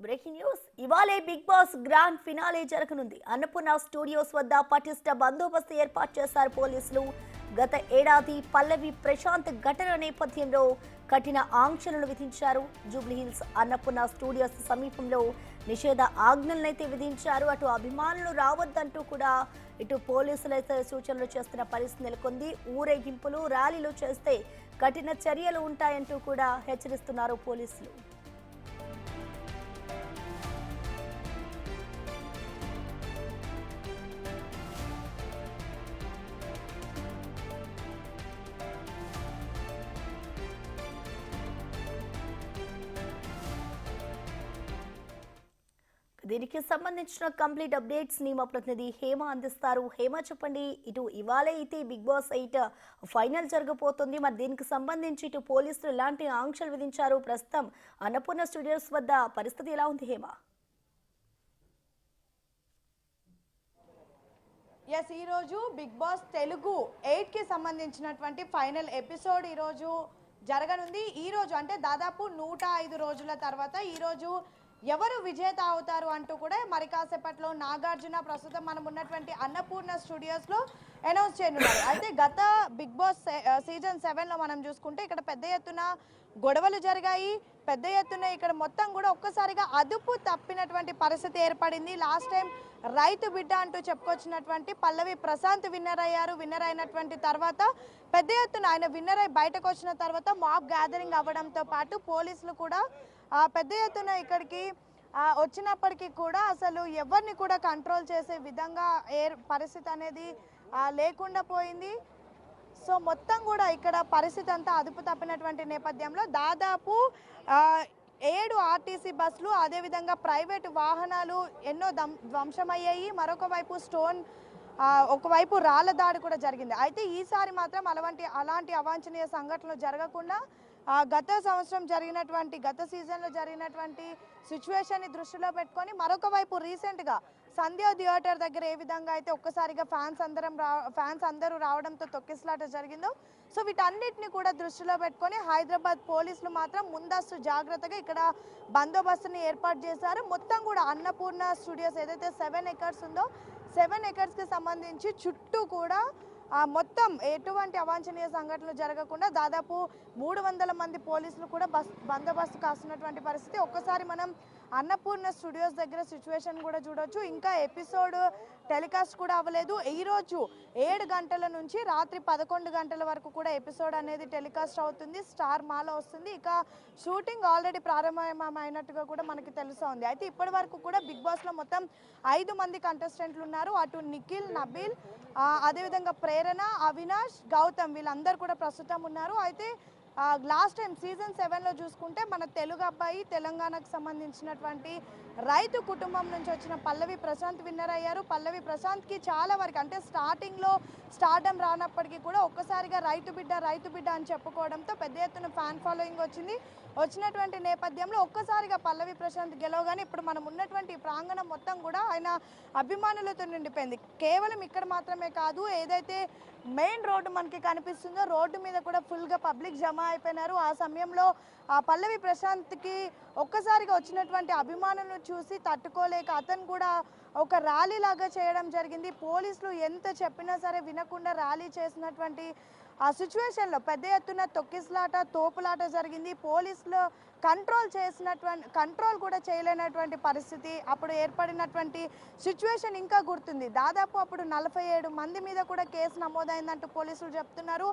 Breaking news ఇవాళే big boss grand finale జరగనుంది. Annapurna studios వద్ద పటిష్ట బందోబస్తు ఏర్పాటు చేశారు పోలీసులు. గత ఏడాది పల్లవి ప్రశాంత్ ఘటన నేపథ్యంలో కఠిన ఆంక్షలను విధించారు. జూబ్లీహిల్స్ అన్నపూర్ణ స్టూడియోస్ సమీపంలో నిషేధ ఆజ్ఞలనైతే విధించారు. అటు అభిమానులు రావద్దంటూ కూడా ఇటు పోలీసులైతే సూచనలు చేస్తున్న పరిస్థితి నెలకొంది. ఊరేగింపులు ర్యాలీలు చేస్తే కఠిన చర్యలు ఉంటాయంటూ కూడా హెచ్చరిస్తున్నారు పోలీసులు. దీనికి సంబంధించిన కంప్లీట్ అప్డేట్స్ ని మా ప్రతినిధి హేమ అందిస్తారు. హేమ, చెప్పండి, ఇటు ఇవాళ అయితే బిగ్ బాస్ 8 ఫైనల్ జరగబోతుంది. మరి దీనికి సంబంధించి ఇటు పోలీసులు ఎలాంటి ఆంక్షలు విధించారు? ప్రస్తుతం అన్నపూర్ణ స్టూడియోస్ వద్ద పరిస్థితి ఎలా ఉంది హేమ? ఎస్, ఈరోజు బిగ్ బాస్ తెలుగు 8కి సంబంధించినటువంటి ఫైనల్ ఎపిసోడ్ ఈరోజు జరగనుంది. ఈరోజు అంటే దాదాపు 105 రోజుల తర్వాత ఈరోజు ఎవరు విజేత అవుతారు అంటూ కూడా మరి కాసేపట్లో నాగార్జున ప్రస్తుతం మనం ఉన్నటువంటి అన్నపూర్ణ స్టూడియోస్లో అనౌన్స్ చేయనున్నారు. అయితే గత బిగ్ బాస్ సీజన్ 7లో మనం చూసుకుంటే ఇక్కడ పెద్ద ఎత్తున గొడవలు జరిగాయి. పెద్ద ఎత్తున ఇక్కడ మొత్తం కూడా ఒక్కసారిగా అదుపు తప్పినటువంటి పరిస్థితి ఏర్పడింది. లాస్ట్ టైం రైతు బిడ్డ అంటూ చెప్పుకొచ్చినటువంటి పల్లవి ప్రశాంత్ విన్నర్ అయ్యారు. విన్నర్ అయినటువంటి తర్వాత పెద్ద ఎత్తున ఆయన విన్నర్ అయి బయటకు వచ్చిన తర్వాత మాబ్ గ్యాదరింగ్ అవ్వడంతో పాటు పోలీసులు కూడా పెద్ద ఎత్తున ఇక్కడికి వచ్చినప్పటికీ కూడా అసలు ఎవరిని కూడా కంట్రోల్ చేసే విధంగా పరిస్థితి అనేది లేకుండా పోయింది. సో మొత్తం కూడా ఇక్కడ పరిస్థితి అంతా అదుపు తప్పినటువంటి నేపథ్యంలో దాదాపు 7 ఆర్టీసీ బస్సులు, అదేవిధంగా ప్రైవేటు వాహనాలు ఎన్నో ధ్వంసమయ్యాయి. మరొక వైపు ఒకవైపు రాళ్ల దాడి కూడా జరిగింది. అయితే ఈసారి మాత్రం అలాంటి అవాంఛనీయ సంఘటనలు జరగకుండా గత సీజన్లో జరిగినటువంటి సిచ్యువేషన్ని దృష్టిలో పెట్టుకొని మరొక వైపు రీసెంట్గా సంధ్యా థియేటర్ దగ్గర ఏ విధంగా అయితే ఒక్కసారిగా ఫ్యాన్స్ అందరూ రావడంతో తొక్కిసలాట జరిగిందో, సో వీటన్నిటిని కూడా దృష్టిలో పెట్టుకొని హైదరాబాద్ పోలీసులు మాత్రం ముందస్తు జాగ్రత్తగా ఇక్కడ బందోబస్తుని ఏర్పాటు చేశారు. మొత్తం కూడా అన్నపూర్ణ స్టూడియోస్ ఏదైతే 7 ఎకర్స్ ఉందో 7 ఎకర్స్కి సంబంధించి చుట్టూ కూడా మొత్తం ఎటువంటి అవాంఛనీయ సంఘటనలు జరగకుండా దాదాపు 300 మంది పోలీసులు కూడా బందోబస్తు కాస్తున్నటువంటి పరిస్థితి. ఒక్కసారి మనం అన్నపూర్ణ స్టూడియోస్ దగ్గర సిచ్యువేషన్ కూడా చూడొచ్చు. ఇంకా ఎపిసోడ్ టెలికాస్ట్ కూడా అవ్వలేదు. ఈరోజు 7 గంటల నుంచి రాత్రి 11 గంటల వరకు కూడా ఎపిసోడ్ అనేది టెలికాస్ట్ అవుతుంది. స్టార్ మాలో వస్తుంది. ఇక షూటింగ్ ఆల్రెడీ ప్రారంభమైనట్టుగా కూడా మనకి తెలుస్తోంది. అయితే ఇప్పటి వరకు కూడా బిగ్ బాస్లో మొత్తం 5 మంది కంటెస్టెంట్లు ఉన్నారు. అటు నిఖిల్, నబీల్, అదేవిధంగా ప్రేరణ, అవినాష్, గౌతమ్ వీళ్ళందరూ కూడా ప్రస్తుతం ఉన్నారు. అయితే లాస్ట్ టైం సీజన్ 7లో చూసుకుంటే మన తెలుగు అబ్బాయి తెలంగాణకు సంబంధించినటువంటి రైతు కుటుంబం నుంచి వచ్చిన పల్లవి ప్రశాంత్ విన్నర్ అయ్యారు. పల్లవి ప్రశాంత్కి చాలా వరకు అంటే స్టార్టింగ్లో స్టార్డమ్ రానప్పటికీ కూడా ఒక్కసారిగా రైతు బిడ్డ అని చెప్పుకోవడంతో పెద్ద ఎత్తున ఫ్యాన్ ఫాలోయింగ్ వచ్చినటువంటి నేపథ్యంలో ఒక్కసారిగా పల్లవి ప్రశాంత్ గెలవగానే ఇప్పుడు మనం ఉన్నటువంటి ప్రాంగణం మొత్తం కూడా ఆయన అభిమానులతో నిండిపోయింది. కేవలం ఇక్కడ మాత్రమే కాదు, ఏదైతే మెయిన్ రోడ్డు మనకి కనిపిస్తుందో రోడ్డు మీద కూడా ఫుల్గా పబ్లిక్ జమ అయిపోయినారు. ఆ సమయంలో పల్లవి ప్రశాంత్కి ఒక్కసారిగా వచ్చినటువంటి అభిమానులను చూసి తట్టుకోలేక అతను కూడా ఒక ర్యాలీ లాగా చేయడం జరిగింది. పోలీసులు ఎంత చెప్పినా సరే వినకుండా ర్యాలీ చేసినటువంటి ఆ సిచ్యువేషన్లో పెద్ద ఎత్తున తొక్కిసలాట, తోపులాట జరిగింది. పోలీసులు కంట్రోల్ కూడా చేయలేనటువంటి పరిస్థితి అప్పుడు ఏర్పడినటువంటి సిచ్యువేషన్ ఇంకా గుర్తుంది. దాదాపు అప్పుడు 47 మంది మీద కూడా కేసు నమోదైందంటూ పోలీసులు చెప్తున్నారు.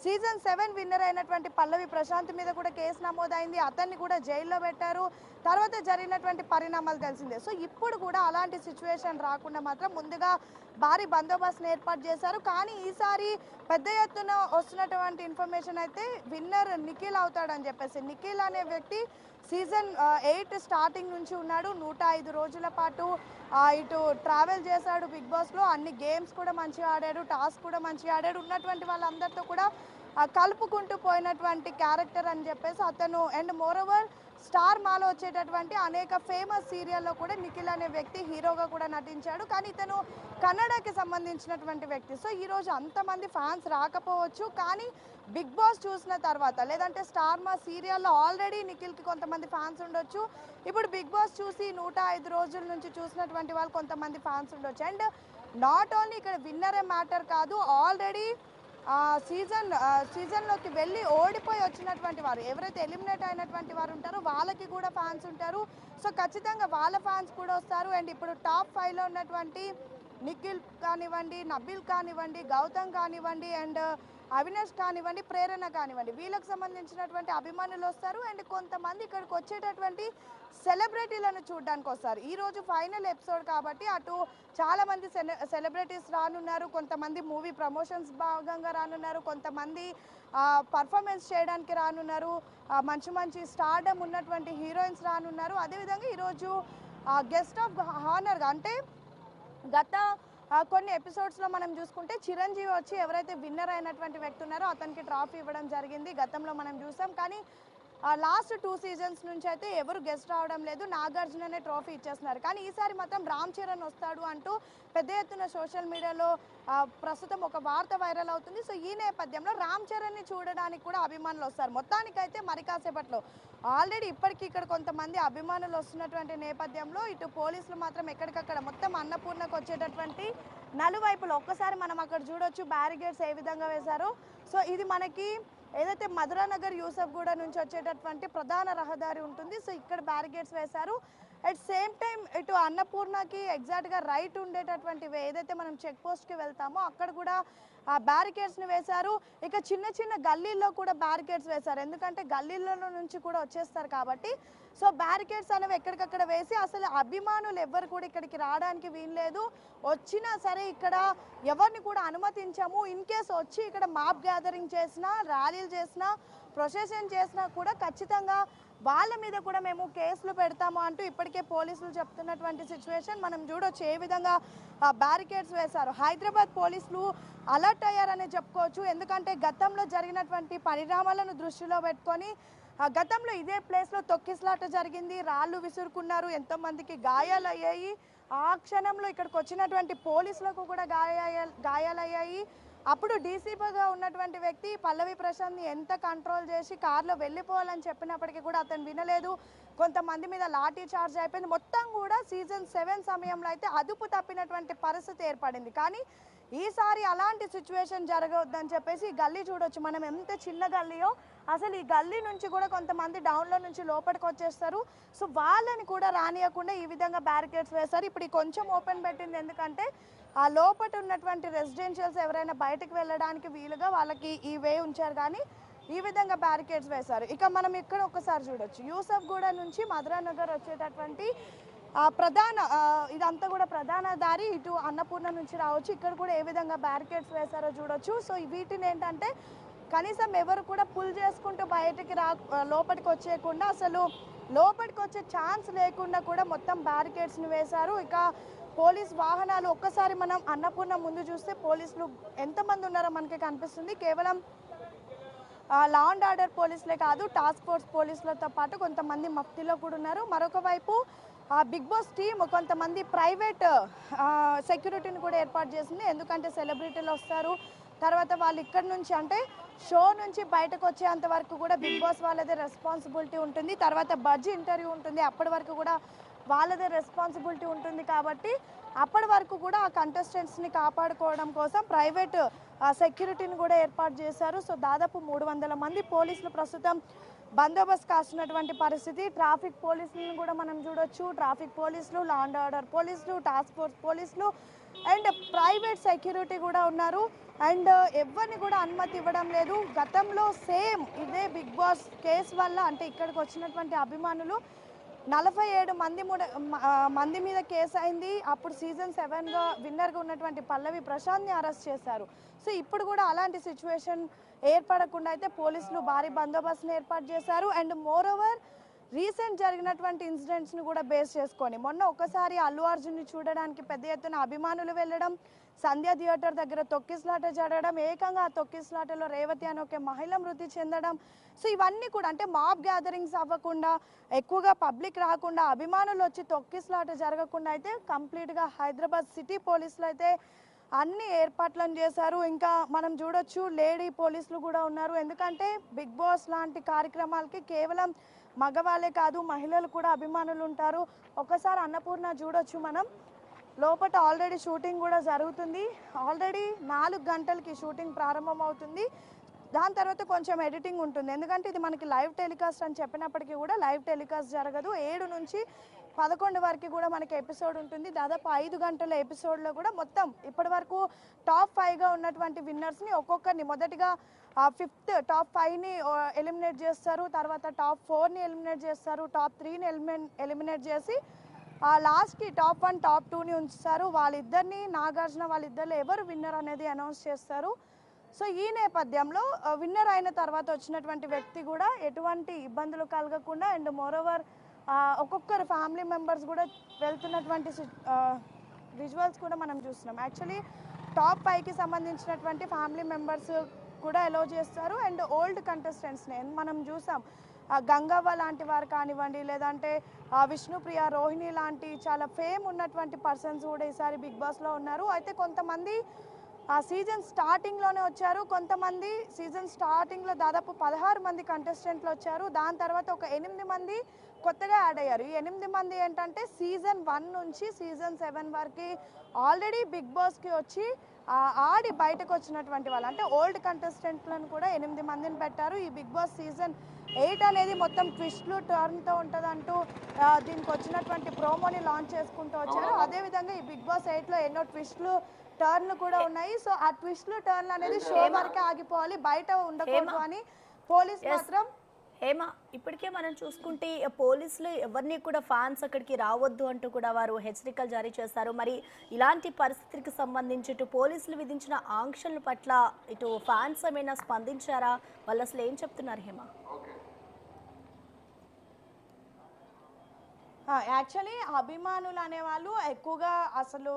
సీజన్ 7 విన్నర్ అయినటువంటి పల్లవి ప్రశాంత్ మీద కూడా కేసు నమోదైంది. అతన్ని కూడా జైల్లో పెట్టారు. తర్వాత జరిగినటువంటి పరిణామాలు తెలిసిందే. సో ఇప్పుడు కూడా అలాంటి సిచ్యువేషన్ రాకుండా మాత్రం ముందుగా భారీ బందోబస్తును ఏర్పాటు చేశారు. కానీ ఈసారి పెద్ద ఎత్తున వస్తున్నటువంటి ఇన్ఫర్మేషన్ అయితే విన్నర్ నిఖిల్ అవుతాడని చెప్పేసి. నిఖిల్ అనే వ్యక్తి సీజన్ 8 స్టార్టింగ్ నుంచి ఉన్నాడు. 105 రోజుల పాటు ఇటు ట్రావెల్ చేశాడు బిగ్ బాస్లో. అన్ని గేమ్స్ కూడా మంచిగా ఆడాడు, టాస్క్ కూడా మంచిగా ఆడాడు. ఉన్నటువంటి వాళ్ళందరితో కూడా కలుపుకుంటూ పోయినటువంటి క్యారెక్టర్ అని చెప్పేసి అతను. అండ్ మోరోవర్ స్టార్ మాలో వచ్చేటటువంటి అనేక ఫేమస్ సీరియల్లో కూడా నిఖిల్ అనే వ్యక్తి హీరోగా కూడా నటించాడు. కానీ ఇతను కన్నడకి సంబంధించినటువంటి వ్యక్తి. సో ఈరోజు అంతమంది ఫ్యాన్స్ రాకపోవచ్చు, కానీ బిగ్ బాస్ చూసిన తర్వాత లేదంటే స్టార్ మా సీరియల్లో ఆల్రెడీ నిఖిల్కి కొంతమంది ఫ్యాన్స్ ఉండొచ్చు. ఇప్పుడు బిగ్ బాస్ చూసి 105 రోజుల నుంచి చూసినటువంటి వాళ్ళు కొంతమంది ఫ్యాన్స్ ఉండొచ్చు. అండ్ నాట్ ఓన్లీ ఇక్కడ విన్నరే మ్యాటర్ కాదు, ఆల్రెడీ సీజన్లోకి వెళ్ళి ఓడిపోయి వచ్చినటువంటి వారు ఎవరైతే ఎలిమినేట్ అయినటువంటి వారు ఉంటారో వాళ్ళకి కూడా ఫ్యాన్స్ ఉంటారు. సో ఖచ్చితంగా వాళ్ళ ఫ్యాన్స్ కూడా వస్తారు. అండ్ ఇప్పుడు టాప్ 5లో ఉన్నటువంటి నిఖిల్ కానివ్వండి, నబిల్ కానివ్వండి, గౌతమ్ కానివ్వండి, అండ్ అవినాష్ కానివ్వండి, ప్రేరణ కానివ్వండి, వీళ్ళకి సంబంధించినటువంటి అభిమానులు వస్తారు. అండ్ కొంతమంది ఇక్కడికి వచ్చేటటువంటి సెలబ్రిటీలను చూడడానికి వస్తారు. ఈరోజు ఫైనల్ ఎపిసోడ్ కాబట్టి అటు చాలామంది సెలబ్రిటీస్ రానున్నారు, కొంతమంది మూవీ ప్రమోషన్స్ భాగంగా రానున్నారు, కొంతమంది పర్ఫార్మెన్స్ చేయడానికి రానున్నారు, మంచి మంచి స్టార్డమ్ ఉన్నటువంటి హీరోయిన్స్ రానున్నారు. అదేవిధంగా ఈరోజు గెస్ట్ ఆఫ్ హానర్గా అంటే గత కొన్ని ఎపిసోడ్స్లో మనం చూసుకుంటే చిరంజీవి వచ్చి ఎవరైతే విన్నర్ అయినటువంటి వ్యక్తి ఉన్నారో అతనికి ట్రాఫీ ఇవ్వడం జరిగింది, గతంలో మనం చూసాం. కానీ లాస్ట్ 2 సీజన్స్ నుంచి అయితే ఎవరు గెస్ట్ రావడం లేదు, నాగార్జుననే ట్రోఫీ ఇచ్చేస్తున్నారు. కానీ ఈసారి మాత్రం రామ్ చరణ్ వస్తాడు అంటూ పెద్ద ఎత్తున సోషల్ మీడియాలో ప్రస్తుతం ఒక వార్త వైరల్ అవుతుంది. సో ఈ నేపథ్యంలో రామ్ చరణ్ని చూడడానికి కూడా అభిమానులు వస్తారు. మొత్తానికైతే మరి కాసేపట్లో ఆల్రెడీ ఇప్పటికీ ఇక్కడ కొంతమంది అభిమానులు వస్తున్నటువంటి నేపథ్యంలో ఇటు పోలీసులు మాత్రం ఎక్కడికక్కడ మొత్తం అన్నపూర్ణకు వచ్చేటటువంటి నలువైపులో ఒక్కసారి మనం అక్కడ చూడొచ్చు బ్యారిగేడ్స్ ఏ విధంగా వేశారో. సో ఇది మనకి ఏదైతే మధురానగర్ యూసఫ్గూడ నుంచి వచ్చేటటువంటి ప్రధాన రహదారి ఉంటుంది. సో ఇక్కడ బ్యారిగేడ్స్ వేశారు. అట్ సేమ్ టైం ఇటు అన్నపూర్ణకి ఎగ్జాక్ట్గా రైట్ ఉండేటటువంటి ఏదైతే మనం చెక్ పోస్ట్కి వెళ్తామో అక్కడ కూడా ఆ బ్యారికేడ్స్ని వేశారు. ఇక చిన్న చిన్న గల్లీల్లో కూడా బ్యారికేడ్స్ వేశారు, ఎందుకంటే గల్లీల్లో నుంచి కూడా వచ్చేస్తారు కాబట్టి. సో బ్యారికేడ్స్ అనేవి ఎక్కడికక్కడ వేసి అసలు అభిమానులు ఎవ్వరు కూడా ఇక్కడికి రావడానికి వీల్లేదు, వచ్చినా సరే ఇక్కడ ఎవరిని కూడా అనుమతించాము. ఇన్ కేసు వచ్చి ఇక్కడ మాప్ గ్యాదరింగ్ చేసినా, ర్యాలీలు చేసినా, ప్రొసెషన్ చేసినా కూడా ఖచ్చితంగా వాళ్ళ మీద కూడా మేము కేసులు పెడతాము అంటూ ఇప్పటికే పోలీసులు చెప్తున్నటువంటి సిచ్యువేషన్ మనం చూడొచ్చు. ఏ విధంగా బ్యారికేడ్స్ వేశారు. హైదరాబాద్ పోలీసులు అలర్ట్ అయ్యారని చెప్పుకోవచ్చు, ఎందుకంటే గతంలో జరిగినటువంటి పరిణామాలను దృష్టిలో పెట్టుకొని గతంలో ఇదే ప్లేస్లో తొక్కిసలాట జరిగింది, రాళ్ళు విసురుకున్నారు, ఎంతోమందికి గాయాలయ్యాయి. ఆ క్షణంలో ఇక్కడికి వచ్చినటువంటి పోలీసులకు కూడా గాయాలయ్యాయి. అప్పుడు డీసీపీగా ఉన్నటువంటి వ్యక్తి పల్లవి ప్రశాంత్ని ఎంత కంట్రోల్ చేసి కార్లో వెళ్ళిపోవాలని చెప్పినప్పటికీ కూడా అతను వినలేదు. కొంతమంది మీద లాఠీ చార్జ్ అయిపోయింది. మొత్తం కూడా సీజన్ 7 సమయంలో అయితే అదుపు తప్పినటువంటి పరిస్థితి ఏర్పడింది. కానీ ఈసారి అలాంటి సిచ్యువేషన్ జరగవద్దని చెప్పేసి ఈ గల్లీ చూడొచ్చు మనం, ఎంత చిన్న గల్లీయో. అసలు ఈ గల్లీ నుంచి కూడా కొంతమంది డౌన్లో నుంచి లోపలికి వచ్చేస్తారు. సో వాళ్ళని కూడా రానియకుండా ఈ విధంగా బ్యారికేడ్స్ వేస్తారు. ఇప్పుడు కొంచెం ఓపెన్ పెట్టింది, ఎందుకంటే ఆ లోపల ఉన్నటువంటి రెసిడెన్షియల్స్ ఎవరైనా బయటకు వెళ్ళడానికి వీలుగా వాళ్ళకి ఈ వే ఉంచారు, కానీ ఈ విధంగా బ్యారికేడ్స్ వేశారు. ఇక మనం ఇక్కడ ఒకసారి చూడొచ్చు యూసఫ్గూడ నుంచి మధురానగర్ వచ్చేటటువంటి ప్రధాన ఇదంతా కూడా ప్రధాన దారి, ఇటు అన్నపూర్ణ నుంచి రావచ్చు. ఇక్కడ కూడా ఏ విధంగా బ్యారికేడ్స్ వేశారో చూడొచ్చు. సో వీటిని ఏంటంటే కనీసం ఎవరు కూడా పుల్ చేసుకుంటూ బయటికి లోపలికి వచ్చేయకుండా, అసలు లోపలికి వచ్చే ఛాన్స్ లేకుండా కూడా మొత్తం బ్యారికేడ్స్ని వేశారు. ఇక పోలీస్ వాహనాలు ఒక్కసారి మనం అన్నపూర్ణ ముందు చూస్తే పోలీసులు ఎంతమంది ఉన్నారో మనకి కనిపిస్తుంది. కేవలం లా అండ్ ఆర్డర్ పోలీసులే కాదు, టాస్క్ ఫోర్స్ పోలీసులతో పాటు కొంతమంది మఫ్తీలో కూడా ఉన్నారు. మరొక వైపు బిగ్ బాస్ టీమ్ కొంతమంది ప్రైవేట్ సెక్యూరిటీని కూడా ఏర్పాటు చేసింది, ఎందుకంటే సెలబ్రిటీలు వస్తారు. తర్వాత వాళ్ళు ఇక్కడ నుంచి అంటే షో నుంచి బయటకు వచ్చేంత వరకు కూడా బిగ్ బాస్ వాళ్ళదే రెస్పాన్సిబిలిటీ ఉంటుంది. తర్వాత బడ్జ్ ఇంటర్వ్యూ ఉంటుంది, అప్పటి వరకు కూడా వాళ్ళదే రెస్పాన్సిబిలిటీ ఉంటుంది. కాబట్టి అప్పటి వరకు కూడా ఆ కంటెస్టెంట్స్ని కాపాడుకోవడం కోసం ప్రైవేట్ సెక్యూరిటీని కూడా ఏర్పాటు చేశారు. సో దాదాపు 300 మంది పోలీసులు ప్రస్తుతం బందోబస్తు కాస్తున్నటువంటి పరిస్థితి. ట్రాఫిక్ పోలీసులను కూడా మనం చూడొచ్చు. ట్రాఫిక్ పోలీసులు, లా అండ్ ఆర్డర్ పోలీసులు, టాస్క్ ఫోర్స్ పోలీసులు అండ్ ప్రైవేట్ సెక్యూరిటీ కూడా ఉన్నారు. అండ్ ఎవరిని కూడా అనుమతి ఇవ్వడం లేదు. గతంలో సేమ్ ఇదే బిగ్ బాస్ కేసు వల్ల అంటే ఇక్కడికి వచ్చినటువంటి అభిమానులు 47 మంది మీద కేసు అయింది. అప్పుడు సీజన్ 7గా విన్నర్గా ఉన్నటువంటి పల్లవి ప్రశాంత్ని అరెస్ట్ చేశారు. సో ఇప్పుడు కూడా అలాంటి సిచ్యువేషన్ ఏర్పడకుండా అయితే పోలీసులు భారీ బందోబస్తును ఏర్పాటు చేశారు. అండ్ మోర్ ఓవర్ రీసెంట్ జరిగినటువంటి ఇన్సిడెంట్స్ని కూడా బేస్ చేసుకొని మొన్న ఒకసారి అల్లు అర్జున్ని చూడడానికి పెద్ద ఎత్తున అభిమానులు వెళ్ళడం, సంధ్య థియేటర్ దగ్గర తొక్కిసలాట జరగడం, ఏకంగా ఆ తొక్కిసలాటలో రేవతి అనే ఒక మహిళ మృతి చెందడం. సో ఇవన్నీ కూడా అంటే మాబ్ గ్యాదరింగ్స్ అవ్వకుండా, ఎక్కువగా పబ్లిక్ రాకుండా, అభిమానులు వచ్చి తొక్కిసలాట జరగకుండా అయితే కంప్లీట్గా హైదరాబాద్ సిటీ పోలీసులు అయితే అన్ని ఏర్పాట్లను చేశారు. ఇంకా మనం చూడొచ్చు లేడీ పోలీసులు కూడా ఉన్నారు. ఎందుకంటే బిగ్ బాస్ లాంటి కార్యక్రమాలకి కేవలం మగవాళ్ళే కాదు, మహిళలు కూడా అభిమానులు ఉంటారు. ఒకసారి అన్నపూర్ణ చూడొచ్చు మనం, లోపల ఆల్రెడీ షూటింగ్ కూడా జరుగుతుంది. ఆల్రెడీ 4 గంటలకి షూటింగ్ ప్రారంభం అవుతుంది. దాని తర్వాత కొంచెం ఎడిటింగ్ ఉంటుంది. ఎందుకంటే ఇది మనకి లైవ్ టెలికాస్ట్ అని చెప్పినప్పటికీ కూడా లైవ్ టెలికాస్ట్ జరగదు. 7 నుంచి 11 వరకు కూడా మనకి ఎపిసోడ్ ఉంటుంది. దాదాపు 5 గంటల ఎపిసోడ్లో కూడా మొత్తం ఇప్పటి వరకు టాప్ 5గా ఉన్నటువంటి విన్నర్స్ని ఒక్కొక్కరిని మొదటిగా 5th టాప్ 5ని ఎలిమినేట్ చేస్తారు. తర్వాత టాప్ 4ని ఎలిమినేట్ చేస్తారు. టాప్ 3ని ఎలిమినేట్ చేసి లాస్ట్కి టాప్ 1 టాప్ 2ని ఉంచుతారు. వాళ్ళిద్దరిని నాగార్జున వాళ్ళిద్దరిలో ఎవరు విన్నర్ అనేది అనౌన్స్ చేస్తారు. సో ఈ నేపథ్యంలో విన్నర్ అయిన తర్వాత వచ్చినటువంటి వ్యక్తి కూడా ఎటువంటి ఇబ్బందులు కలగకుండా అండ్ మోరోవర్ ఒక్కొక్కరు ఫ్యామిలీ మెంబర్స్ కూడా వెళ్తున్నటువంటి విజువల్స్ కూడా మనం చూస్తున్నాం. యాక్చువల్లీ టాప్ 5కి సంబంధించినటువంటి ఫ్యామిలీ మెంబర్స్ కూడా అలౌ చేస్తారు. అండ్ ఓల్డ్ కంటెస్టెంట్స్ని మనం చూసాం, గంగవ్వ లాంటి వారు కానివ్వండి, లేదంటే విష్ణుప్రియ, రోహిణి లాంటి చాలా ఫేమ్ ఉన్నటువంటి పర్సన్స్ కూడా ఈసారి బిగ్ బాస్లో ఉన్నారు. అయితే కొంతమంది ఆ సీజన్ స్టార్టింగ్లోనే వచ్చారు, కొంతమంది సీజన్ స్టార్టింగ్లో దాదాపు 16 మంది కంటెస్టెంట్లు వచ్చారు. దాని తర్వాత ఒక 8 మంది కొత్తగా యాడ్ అయ్యారు. ఈ 8 మంది ఏంటంటే సీజన్ 1 నుంచి సీజన్ 7 వరకు ఆల్రెడీ బిగ్ బాస్కి వచ్చి ఆడి బయటకు వచ్చినటువంటి వాళ్ళు, అంటే ఓల్డ్ కంటెస్టెంట్లను కూడా 8 మందిని పెట్టారు. ఈ బిగ్ బాస్ సీజన్ 8 అనేది మొత్తం ట్విస్ట్లు టర్న్తో ఉంటుందంటూ దీనికి వచ్చినటువంటి ప్రోమోని లాంచ్ చేసుకుంటూ వచ్చారు. అదేవిధంగా ఈ బిగ్ బాస్ 8లో ఎన్నో ట్విస్ట్లు టర్న్లు కూడా ఉన్నాయి. సో ఆ ట్విస్ట్లు టర్న్లు అనేది షో వరకే ఆగిపోవాలి, బయట ఉండకూడదు అని పోలీస్ మాత్రం హేమ, ఇప్పటికే మనం చూసుకుంటే పోలీసులు ఎవరిని కూడా ఫ్యాన్స్ అక్కడికి రావద్దు అంటూ కూడా వారు హెచ్చరికలు జారీ చేస్తారు. మరి ఇలాంటి పరిస్థితికి సంబంధించి ఇటు పోలీసులు విధించిన ఆంక్షల పట్ల ఇటు ఫ్యాన్స్ ఏమైనా స్పందించారా? వాళ్ళు అసలు ఏం చెప్తున్నారు హేమ? యాక్చువల్లీ అభిమానులు అనేవాళ్ళు ఎక్కువగా అసలు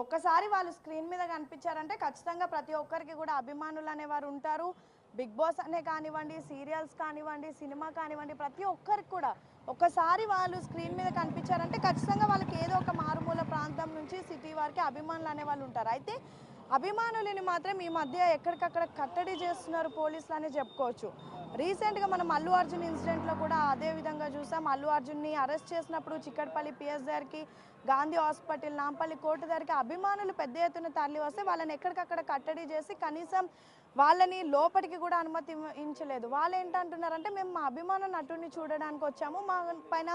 ఒక్కసారి వాళ్ళు స్క్రీన్ మీద కనిపించారంటే ఖచ్చితంగా ప్రతి ఒక్కరికి కూడా అభిమానులు అనేవారు ఉంటారు. బిగ్ బాస్ అనే కానివ్వండి, సీరియల్స్ కానివ్వండి, సినిమా కానివ్వండి, ప్రతి ఒక్కరికి కూడా ఒక్కసారి వాళ్ళు స్క్రీన్ మీద కనిపించారంటే ఖచ్చితంగా వాళ్ళకి ఏదో ఒక మారుమూల ప్రాంతం నుంచి సిటీ వరకు అభిమానులు అనే వాళ్ళు ఉంటారు. అయితే అభిమానులని మాత్రం ఈ మధ్య ఎక్కడికక్కడ కట్టడి చేస్తున్నారు పోలీసులు అని చెప్పుకోవచ్చు. రీసెంట్గా మనం అల్లు అర్జున్ ఇన్సిడెంట్లో కూడా అదే విధంగా చూసాం. అల్లు అర్జున్ని అరెస్ట్ చేసినప్పుడు చిక్కడపల్లి పిఎస్ దగ్గరికి, గాంధీ హాస్పిటల్, నాంపల్లి కోర్టు దగ్గరికి అభిమానులు పెద్ద ఎత్తున తరలి వస్తే వాళ్ళని ఎక్కడికక్కడ కట్టడి చేసి కనీసం వాళ్ళని లోపలికి కూడా అనుమతించలేదు. వాళ్ళు ఏంటంటున్నారంటే మేము మా అభిమాన నటుడిని చూడడానికి వచ్చాము, మా పైన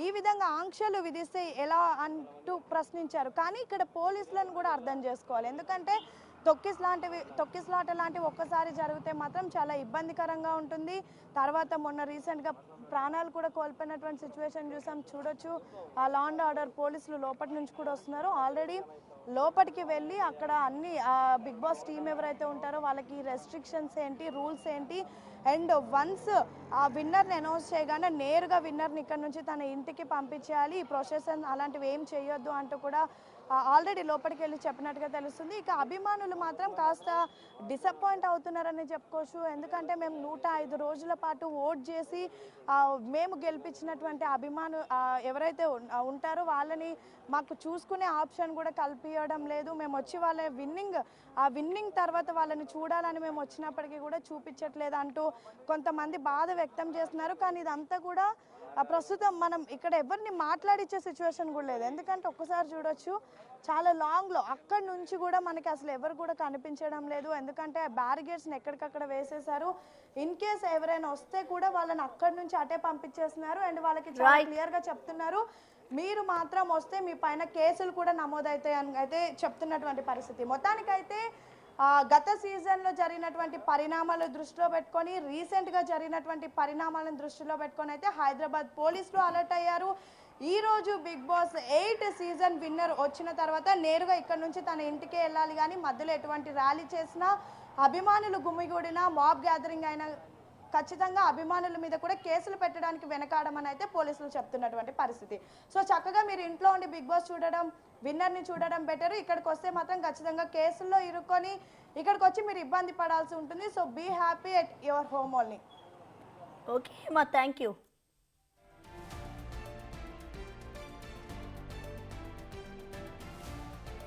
ఈ విధంగా ఆంక్షలు విధిస్తే ఎలా అంటూ ప్రశ్నించారు. కానీ ఇక్కడ పోలీసులను కూడా అర్థం చేసుకోవాలి. ఎందుకంటే తొక్కిసలాట లాంటివి ఒక్కసారి జరిగితే మాత్రం చాలా ఇబ్బందికరంగా ఉంటుంది. తర్వాత మొన్న రీసెంట్గా ప్రాణాలు కూడా కోల్పోయినటువంటి సిచ్యువేషన్ చూడొచ్చు. ఆ లా అండ్ ఆర్డర్ పోలీసులు లోపటి నుంచి కూడా వస్తున్నారు. ఆల్రెడీ లోపలికి వెళ్ళి అక్కడ అన్ని బిగ్ బాస్ టీం ఎవరైతే ఉంటారో వాళ్ళకి రెస్ట్రిక్షన్స్ ఏంటి, రూల్స్ ఏంటి, అండ్ వన్స్ ఆ విన్నర్ని అనౌన్స్ చేయగానే నేరుగా విన్నర్ని ఇక్కడ నుంచి తన ఇంటికి పంపించేయాలి, ఈ ప్రొసెషన్ అలాంటివి ఏం చేయొద్దు అంటూ కూడా ఆల్రెడీ లోపలికి వెళ్ళి చెప్పినట్టుగా తెలుస్తుంది. ఇక అభిమానులు మాత్రం కాస్త డిసప్పాయింట్ అవుతున్నారని చెప్పుకోవచ్చు. ఎందుకంటే మేము 105 రోజుల పాటు ఓట్ చేసి మేము గెలిపించినటువంటి ఎవరైతే ఉంటారో వాళ్ళని మాకు చూసుకునే ఆప్షన్ కూడా కల్పించడం లేదు. మేము వచ్చి వాళ్ళ విన్నింగ్ తర్వాత వాళ్ళని చూడాలని మేము వచ్చినప్పటికీ కూడా చూపించట్లేదు అంటూ కొంతమంది బాధ వ్యక్తం చేస్తున్నారు. కానీ ఇదంతా కూడా ప్రస్తుతం మనం ఇక్కడ ఎవరిని మాట్లాడించే సిచ్యువేషన్ కూడా లేదు. ఎందుకంటే ఒక్కసారి చూడొచ్చు, చాలా లాంగ్లో అక్కడి నుంచి కూడా మనకి అసలు ఎవరు కూడా కనిపించడం లేదు. ఎందుకంటే బ్యారిగేడ్స్ని ఎక్కడికక్కడ వేసేసారు. ఇన్ కేస్ ఎవరైనా వస్తే కూడా వాళ్ళని అక్కడి నుంచి అటే పంపించేస్తున్నారు. అండ్ వాళ్ళకి చాలా క్లియర్గా చెప్తున్నారు, మీరు మాత్రం వస్తే మీ పైన కేసులు కూడా నమోదవుతాయి అని అయితే చెప్తున్నటువంటి పరిస్థితి. మొత్తానికైతే గత సీజన్లో జరిగినటువంటి పరిణామాలు దృష్టిలో పెట్టుకొని, రీసెంట్గా జరిగినటువంటి పరిణామాలను దృష్టిలో పెట్టుకొని అయితే హైదరాబాద్ పోలీసులు అలర్ట్ అయ్యారు. ఈరోజు బిగ్ బాస్ 8 సీజన్ విన్నర్ వచ్చిన తర్వాత నేరుగా ఇక్కడ నుంచి తన ఇంటికే వెళ్ళాలి, కానీ మధ్యలో ఎటువంటి ర్యాలీ చేసినా, అభిమానులు గుమిగూడినా, మాబ్ గ్యాదరింగ్ అయినా ఖచ్చితంగా అభిమానుల మీద కూడా కేసులు పెట్టడానికి వెనకాడమని అయితే పోలీసులు చెప్తున్నటువంటి పరిస్థితి. సో చక్కగా మీరు ఇంట్లో ఉండి బిగ్ బాస్ చూడడం, విన్నర్ని చూడడం బెటర్. ఇక్కడికి వస్తే మాత్రం ఖచ్చితంగా కేసుల్లో ఇరుక్కొని ఇక్కడికి వచ్చి మీరు ఇబ్బంది పడాల్సి ఉంటుంది. So be happy at your home only. Okay మా థ్యాంక్ యూ.